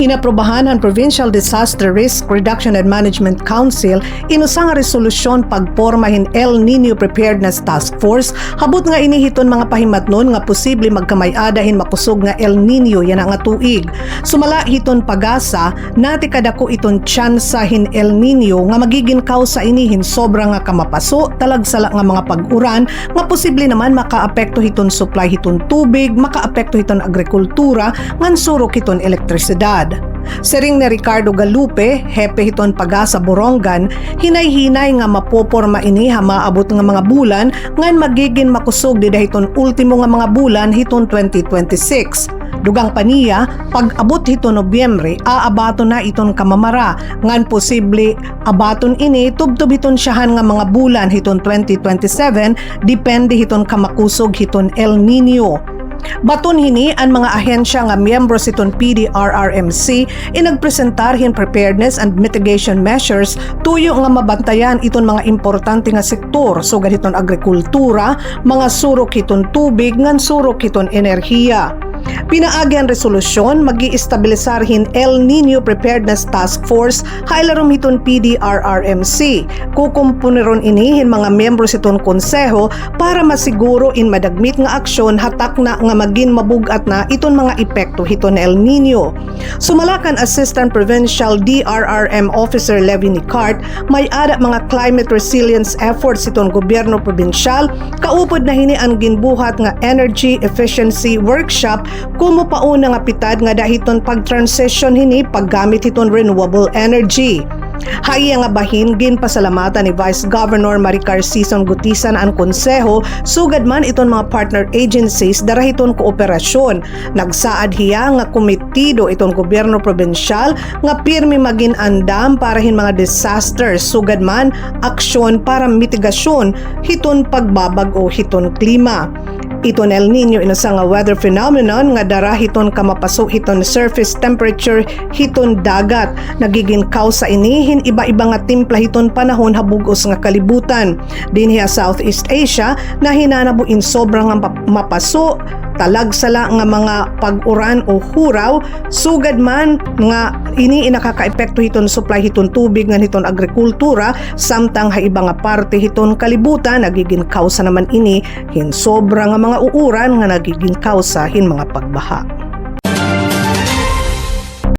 Inaprubahan ang Provincial Disaster Risk Reduction and Management Council inusa nga resolusyon pagpormahin El Nino Preparedness Task Force habot nga inihiton mga pahimatnon nga posible magkamay-adahin makusog nga El Nino yan nga tuig. Sumala hiton pagasa nati kadako iton tsansa hin El Nino nga magiging kausa inihin sobra nga kamapaso talagsala nga mga pag-uran nga posible naman makaapekto hiton supply hiton tubig, makaapekto hiton agrikultura ngan surok hiton elektrisidad. Sering ni Ricardo Galupe, hepe hiton pagasa Borongan, hinay-hinay nga mapoporma ini ha maabot nga mga bulan ngan magiging makusog di dahiton ultimo nga mga bulan hiton 2026. Dugang paniya, pag-abot hiton Nobyembre, aabato na iton kamamara ngan posible abaton ini tubtub hiton siyahan nga mga bulan hiton 2027 depende hiton kamakusog hiton El Nino. Baton hini ang mga ahensya nga miyembro siton PDRRMC inagpresentar hin preparedness and mitigation measures tuyo nga mabantayan iton mga importante nga sektor sugad hiton agrikultura, mga surok hiton tubig ngan surok hiton enerhiya. Pinaagi ang resolusyon magi-estabilisar hin El Nino Preparedness Task Force hailarom hiton PDRRMC. Kukumpuneron ini hin mga miyembro siton konseho para masiguro in madagmit nga aksyon hatak na nga magin mabugat na iton mga epekto hiton El Nino. Sumalakan Assistant Provincial DRRM Officer Levy Nicart may ada mga climate resilience efforts iton gobyerno probinsyal kaupod na hini ang ginbuhat nga energy efficiency workshop kumo pauna nga pitad nga dahiton pag-transition hini paggamit hiton renewable energy. Haiya nga bahin ginpasalamatan ni Vice Governor Maricar Sison Gutisan ang konseho sugad man iton mga partner agencies darahiton kooperasyon. Nagsaad hiya nga komitido iton gobyerno probinsyal nga pirmi magin andam para hin mga disasters sugad man aksyon para mitigasyon hiton pagbabag o hiton klima. Iton El Nino inusa nga weather phenomenon nga dara hiton kamapaso hiton surface temperature hiton dagat nagiging kausa inihin iba-iba nga timpla hiton panahon habugos nga kalibutan dinhi sa Southeast Asia na hinanabuin sobrang nga mapaso talagsala nga mga pag-uran o huraw sugad man nga ini nakakaepekto hiton supply hiton tubig nga hiton agrikultura samtang haiba nga parte hiton kalibutan nagiging kausa naman ini hin sobra nga mga uuran nga nagiging kausa hin mga pagbaha.